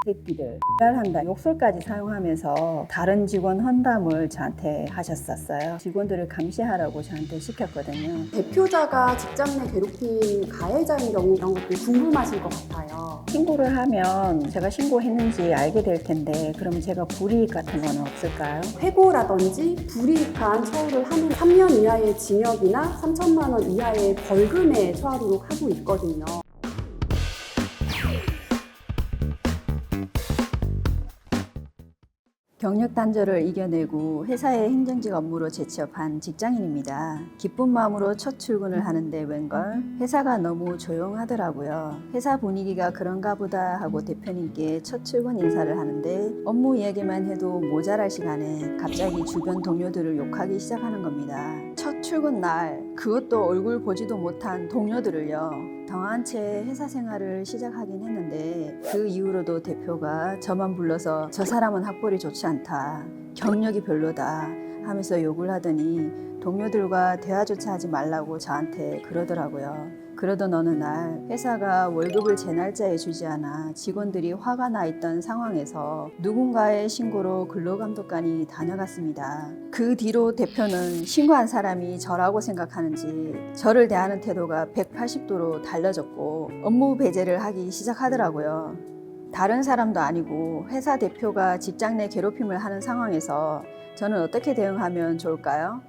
새끼들 한다 욕설까지 사용하면서 다른 직원 헌담을 저한테 하셨었어요. 직원들을 감시하라고 저한테 시켰거든요. 대표자가 직장 내 괴롭힘 가해자인 경우 이런 것도 궁금하실 것 같아요. 신고를 하면 제가 신고했는지 알게 될 텐데 그럼 제가 불이익 같은 거는 없을까요? 회고라든지 불이익한 처우를 하면 3년 이하의 징역이나 3천만 원 이하의 벌금에 처하도록 하고 있거든요. 경력 단절을 이겨내고 회사의 행정직 업무로 재취업한 직장인입니다. 기쁜 마음으로 첫 출근을 하는데 웬걸 회사가 너무 조용하더라고요. 회사 분위기가 그런가 보다 하고 대표님께 첫 출근 인사를 하는데 업무 이야기만 해도 모자랄 시간에 갑자기 주변 동료들을 욕하기 시작하는 겁니다. 첫 출근 날 그것도 얼굴 보지도 못한 동료들을요. 당한 채 회사 생활을 시작하긴 했는데 그 이후로도 대표가 저만 불러서 저 사람은 학벌이 좋지 않다, 경력이 별로다 하면서 욕을 하더니 동료들과 대화조차 하지 말라고 저한테 그러더라고요. 그러던 어느 날 회사가 월급을 제 날짜에 주지 않아 직원들이 화가 나 있던 상황에서 누군가의 신고로 근로감독관이 다녀갔습니다. 그 뒤로 대표는 신고한 사람이 저라고 생각하는지 저를 대하는 태도가 180도로 달라졌고 업무 배제를 하기 시작하더라고요. 다른 사람도 아니고 회사 대표가 직장 내 괴롭힘을 하는 상황에서 저는 어떻게 대응하면 좋을까요?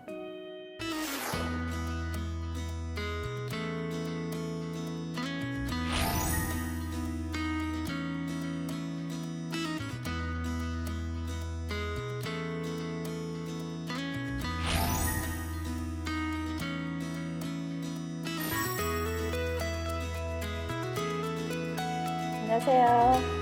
안녕하세요.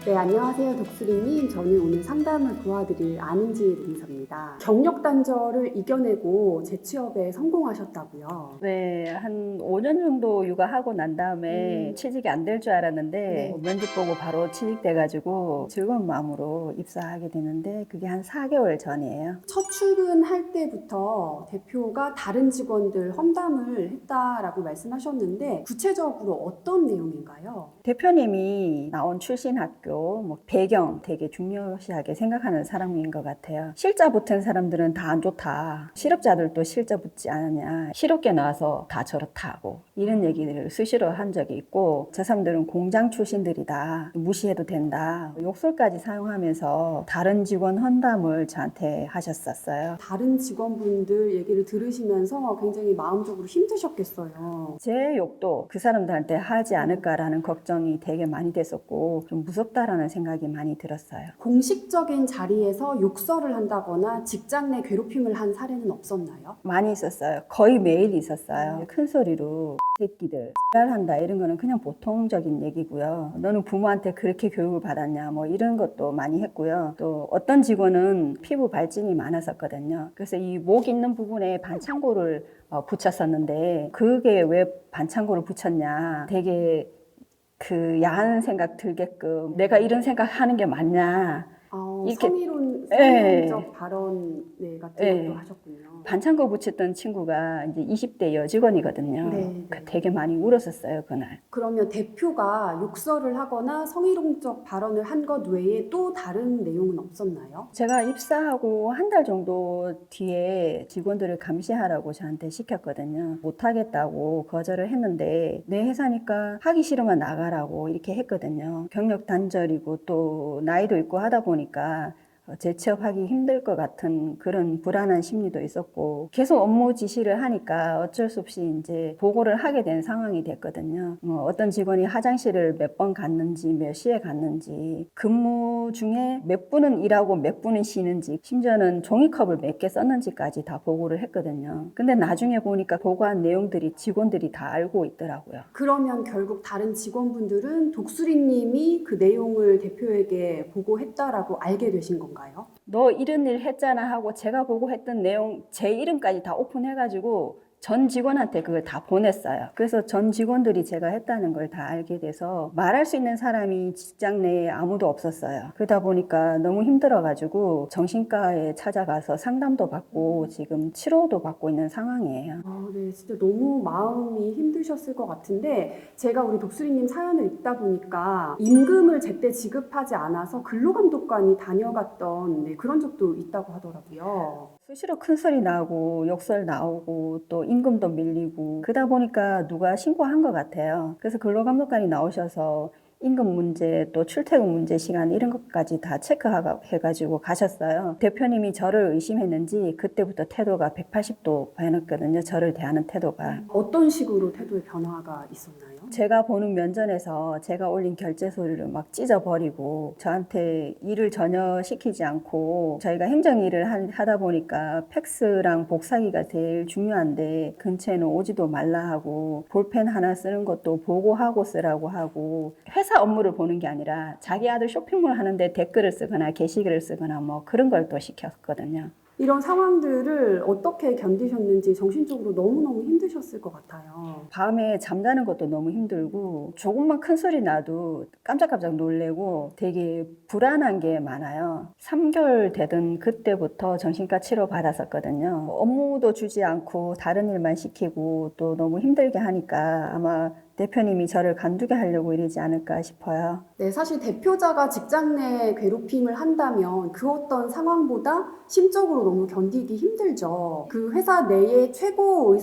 네, 안녕하세요. 독수리님. 저는 오늘 상담을 도와드릴 안은지 대리사입니다. 경력 단절을 이겨내고 재취업에 성공하셨다고요? 네, 한 5년 정도 육아하고 난 다음에 취직이 안 될 줄 알았는데 네. 면접 보고 바로 취직돼가지고 즐거운 마음으로 입사하게 되는데 그게 한 4개월 전이에요. 첫 출근할 때부터 대표가 다른 직원들 험담을 했다라고 말씀하셨는데 구체적으로 어떤 내용인가요? 대표님이 나온 출신 학교, 뭐 배경 되게 중요시하게 생각하는 사람인 것 같아요. 실자 붙은 사람들은 다 안 좋다. 실업자들도 실자 붙지 않느냐. 실업계 나와서 다 저렇다고 이런 얘기를 수시로 한 적이 있고 저 사람들은 공장 출신들이다. 무시해도 된다. 욕설까지 사용하면서 다른 직원 헌담을 저한테 하셨었어요. 다른 직원분들 얘기를 들으시면서 굉장히 마음적으로 힘드셨겠어요. 제 욕도 그 사람들한테 하지 않을까라는 걱정이 되게 많이 됐었고 좀 무섭다라는 생각이 많이 들었어요. 공식적인 자리에서 욕설을 한다거나 직장 내 괴롭힘을 한 사례는 없었나요? 많이 있었어요. 거의 매일 있었어요. 큰 소리로 새끼들 한다 이런 거는 그냥 보통적인 얘기고요. 너는 부모한테 그렇게 교육을 받았냐 뭐 이런 것도 많이 했고요. 또 어떤 직원은 피부 발진이 많았었거든요. 그래서 이 목 있는 부분에 반창고를 붙였었는데 그게 왜 반창고를 붙였냐 되게 그 야한 생각 들게끔 내가 이런 생각 하는 게 맞냐 이렇게 성희롱적 발언 같은 네. 것도 하셨군요. 반창고 붙였던 친구가 이제 20대 여직원이거든요. 네. 되게 많이 울었었어요, 그날. 그러면 대표가 욕설을 하거나 성희롱적 발언을 한 것 외에 또 다른 내용은 없었나요? 제가 입사하고 한 달 정도 뒤에 직원들을 감시하라고 저한테 시켰거든요. 못하겠다고 거절을 했는데 내 회사니까 하기 싫으면 나가라고 이렇게 했거든요. 경력 단절이고 또 나이도 있고 하다 보니까 재취업하기 힘들 것 같은 그런 불안한 심리도 있었고 계속 업무 지시를 하니까 어쩔 수 없이 이제 보고를 하게 된 상황이 됐거든요. 어떤 직원이 화장실을 몇 번 갔는지 몇 시에 갔는지 근무 중에 몇 분은 일하고 몇 분은 쉬는지 심지어는 종이컵을 몇 개 썼는지까지 다 보고를 했거든요. 근데 나중에 보니까 보고한 내용들이 직원들이 다 알고 있더라고요. 그러면 결국 다른 직원분들은 독수리님이 그 내용을 대표에게 보고했다라고 알게 되신 건가요? 너 이런 일 했잖아 하고 제가 보고했던 내용 제 이름까지 다 오픈해가지고 전 직원한테 그걸 다 보냈어요. 그래서 전 직원들이 제가 했다는 걸 다 알게 돼서 말할 수 있는 사람이 직장 내에 아무도 없었어요. 그러다 보니까 너무 힘들어가지고 정신과에 찾아가서 상담도 받고 지금 치료도 받고 있는 상황이에요. 네, 진짜 너무 마음이 힘드셨을 것 같은데 제가 우리 독수리님 사연을 읽다 보니까 임금을 제때 지급하지 않아서 근로감독관이 다녀갔던 그런 적도 있다고 하더라고요. 수시로 큰 소리 나고 욕설 나오고 또 임금도 밀리고 그러다 보니까 누가 신고한 것 같아요. 그래서 근로감독관이 나오셔서 임금 문제 또 출퇴근 문제 시간 이런 것까지 다 체크해가지고 가셨어요. 대표님이 저를 의심했는지 그때부터 태도가 180도 변했거든요. 저를 대하는 태도가. 어떤 식으로 태도의 변화가 있었나요? 제가 보는 면전에서 제가 올린 결제 서류를 막 찢어버리고 저한테 일을 전혀 시키지 않고 저희가 행정일을 하다 보니까 팩스랑 복사기가 제일 중요한데 근처에는 오지도 말라 하고 볼펜 하나 쓰는 것도 보고하고 쓰라고 하고 회사 업무를 보는 게 아니라 자기 아들 쇼핑몰 하는데 댓글을 쓰거나 게시글을 쓰거나 뭐 그런 걸 또 시켰거든요. 이런 상황들을 어떻게 견디셨는지 정신적으로 너무너무 힘드셨을 것 같아요. 밤에 잠자는 것도 너무 힘들고 조금만 큰 소리 나도 깜짝깜짝 놀래고 되게 불안한 게 많아요. 3개월 되던 그때부터 정신과 치료 받았었거든요. 업무도 주지 않고 다른 일만 시키고 또 너무 힘들게 하니까 아마 대표님이 저를 간두게 하려고 이러지 않을까 싶어요. 네, 사실 대표자가 직장 내 괴롭힘을 한다면 그 어떤 상황보다 심적으로 너무 견디기 힘들죠. 그 회사 내의 최고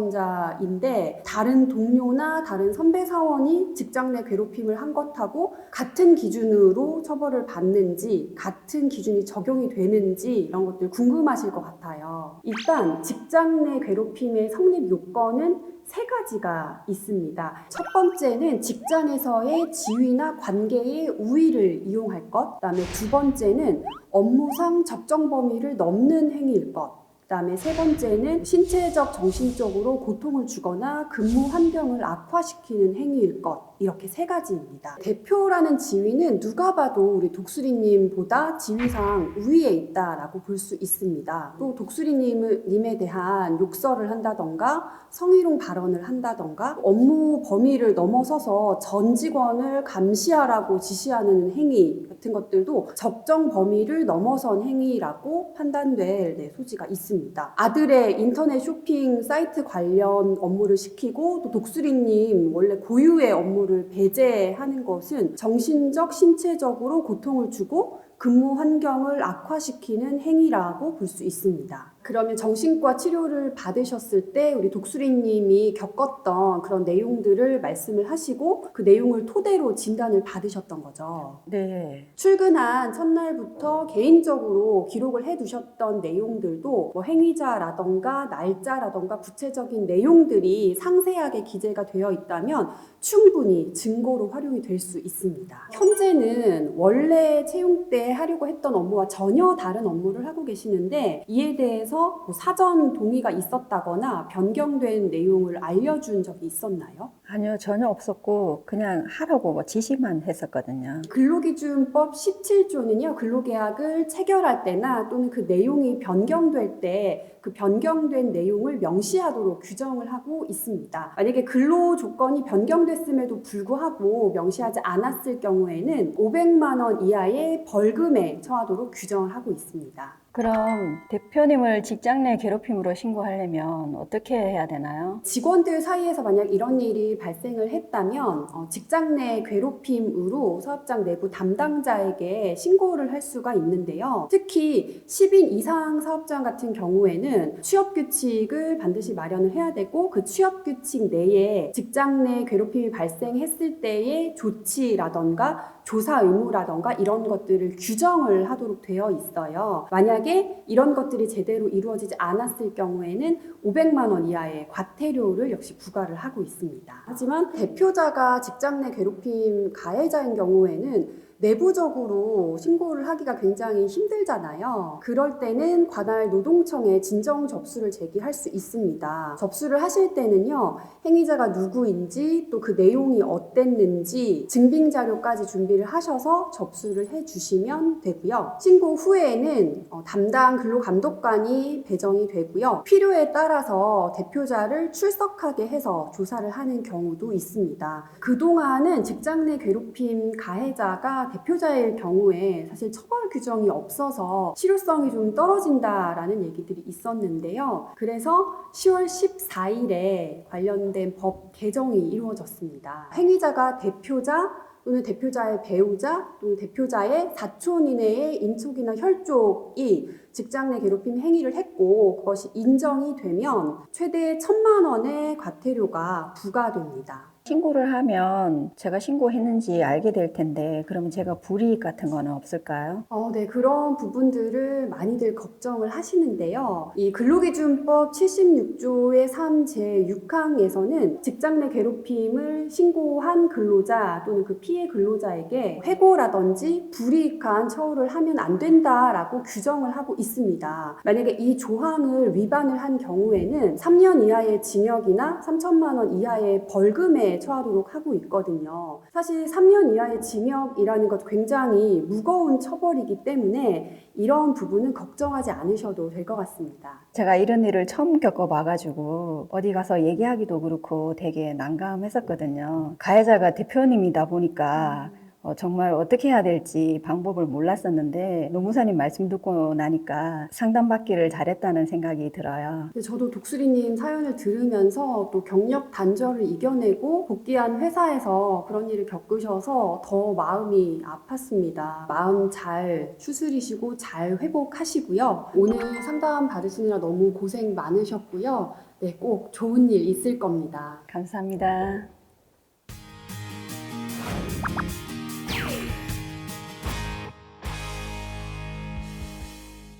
의사결정권자인데 다른 동료나 다른 선배 사원이 직장 내 괴롭힘을 한 것하고 같은 기준으로 처벌을 받는지 같은 기준이 적용이 되는지 이런 것들 궁금하실 것 같아요. 일단 직장 내 괴롭힘의 성립 요건은 3가지가 있습니다. 첫 번째는 직장에서의 지위나 관계의 우위를 이용할 것. 그다음에 두 번째는 업무상 적정 범위를 넘는 행위일 것. 그다음에 세 번째는 신체적, 정신적으로 고통을 주거나 근무 환경을 악화시키는 행위일 것. 이렇게 3가지입니다. 대표라는 지위는 누가 봐도 우리 독수리님보다 지위상 우위에 있다라고 볼 수 있습니다. 또 독수리님에 대한 욕설을 한다던가 성희롱 발언을 한다던가 업무 범위를 넘어서서 전 직원을 감시하라고 지시하는 행위 같은 것들도 적정 범위를 넘어선 행위라고 판단될 소지가 있습니다. 아들의 인터넷 쇼핑 사이트 관련 업무를 시키고 또 독수리님 원래 고유의 업무를 배제하는 것은 정신적, 신체적으로 고통을 주고 근무 환경을 악화시키는 행위라고 볼 수 있습니다. 그러면 정신과 치료를 받으셨을 때 우리 독수리님이 겪었던 그런 내용들을 말씀을 하시고 그 내용을 토대로 진단을 받으셨던 거죠. 네. 출근한 첫날부터 개인적으로 기록을 해두셨던 내용들도 뭐 행위자라던가 날짜라던가 구체적인 내용들이 상세하게 기재가 되어 있다면 충분히 증거로 활용이 될 수 있습니다. 현재는 원래 채용 때 하려고 했던 업무와 전혀 다른 업무를 하고 계시는데 이에 대해서 뭐 사전 동의가 있었다거나 변경된 내용을 알려준 적이 있었나요? 아니요, 전혀 없었고 그냥 하라고 뭐 지시만 했었거든요. 근로기준법 17조는요, 근로계약을 체결할 때나 또는 그 내용이 변경될 때 그 변경된 내용을 명시하도록 규정을 하고 있습니다. 만약에 근로 조건이 변경됐음에도 불구하고 명시하지 않았을 경우에는 500만 원 이하의 벌금에 처하도록 규정을 하고 있습니다. 그럼 대표님을 직장 내 괴롭힘으로 신고하려면 어떻게 해야 되나요? 직원들 사이에서 만약 이런 일이 발생을 했다면 직장 내 괴롭힘으로 사업장 내부 담당자에게 신고를 할 수가 있는데요. 특히 10인 이상 사업장 같은 경우에는 취업규칙을 반드시 마련을 해야 되고 그 취업규칙 내에 직장 내 괴롭힘이 발생했을 때의 조치라던가 조사 의무라던가 이런 것들을 규정을 하도록 되어 있어요. 만약에 이런 것들이 제대로 이루어지지 않았을 경우에는 500만 원 이하의 과태료를 역시 부과를 하고 있습니다. 하지만 대표자가 직장 내 괴롭힘 가해자인 경우에는 내부적으로 신고를 하기가 굉장히 힘들잖아요. 그럴 때는 관할 노동청에 진정 접수를 제기할 수 있습니다. 접수를 하실 때는요, 행위자가 누구인지 또 그 내용이 어땠는지 증빙 자료까지 준비를 하셔서 접수를 해주시면 되고요. 신고 후에는 담당 근로감독관이 배정이 되고요. 필요에 따라서 대표자를 출석하게 해서 조사를 하는 경우도 있습니다. 그동안은 직장 내 괴롭힘 가해자가 대표자일 경우에 사실 처벌 규정이 없어서 실효성이 좀 떨어진다라는 얘기들이 있었는데요. 그래서 10월 14일에 관련된 법 개정이 이루어졌습니다. 행위자가 대표자 또는 대표자의 배우자 또는 대표자의 사촌 이내의 인척이나 혈족이 직장 내 괴롭힘 행위를 했고 그것이 인정이 되면 최대 1,000만 원의 과태료가 부과됩니다. 신고를 하면 제가 신고했는지 알게 될 텐데 그러면 제가 불이익 같은 거는 없을까요? 네, 그런 부분들을 많이들 걱정을 하시는데요. 이 근로기준법 76조의 3 제6항에서는 직장 내 괴롭힘을 신고한 근로자 또는 그 피해 근로자에게 회고라든지 불이익한 처우를 하면 안 된다라고 규정을 하고 있습니다. 만약에 이 조항을 위반을 한 경우에는 3년 이하의 징역이나 3천만 원 이하의 벌금에 처하도록 하고 있거든요. 사실 3년 이하의 징역이라는 것 굉장히 무거운 처벌이기 때문에 이런 부분은 걱정하지 않으셔도 될 것 같습니다. 제가 이런 일을 처음 겪어봐가지고 어디 가서 얘기하기도 그렇고 되게 난감했었거든요. 가해자가 대표님이다 보니까 정말 어떻게 해야 될지 방법을 몰랐었는데 노무사님 말씀 듣고 나니까 상담받기를 잘했다는 생각이 들어요. 저도 독수리님 사연을 들으면서 또 경력 단절을 이겨내고 복귀한 회사에서 그런 일을 겪으셔서 더 마음이 아팠습니다. 마음 잘 추스리시고 잘 회복하시고요. 오늘 상담 받으시느라 너무 고생 많으셨고요. 네, 꼭 좋은 일 있을 겁니다. 감사합니다.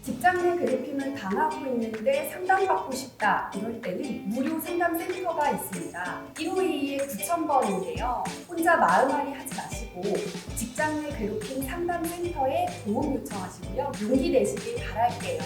직장 내 괴롭힘을 당하고 있는데 상담받고 싶다 이럴 때는 무료 상담센터가 있습니다. 1522에 9000번인데요. 혼자 마음앓이 하지 마시고 직장 내 괴롭힘 상담센터에 도움 요청하시고요. 용기 내시길 바랄게요.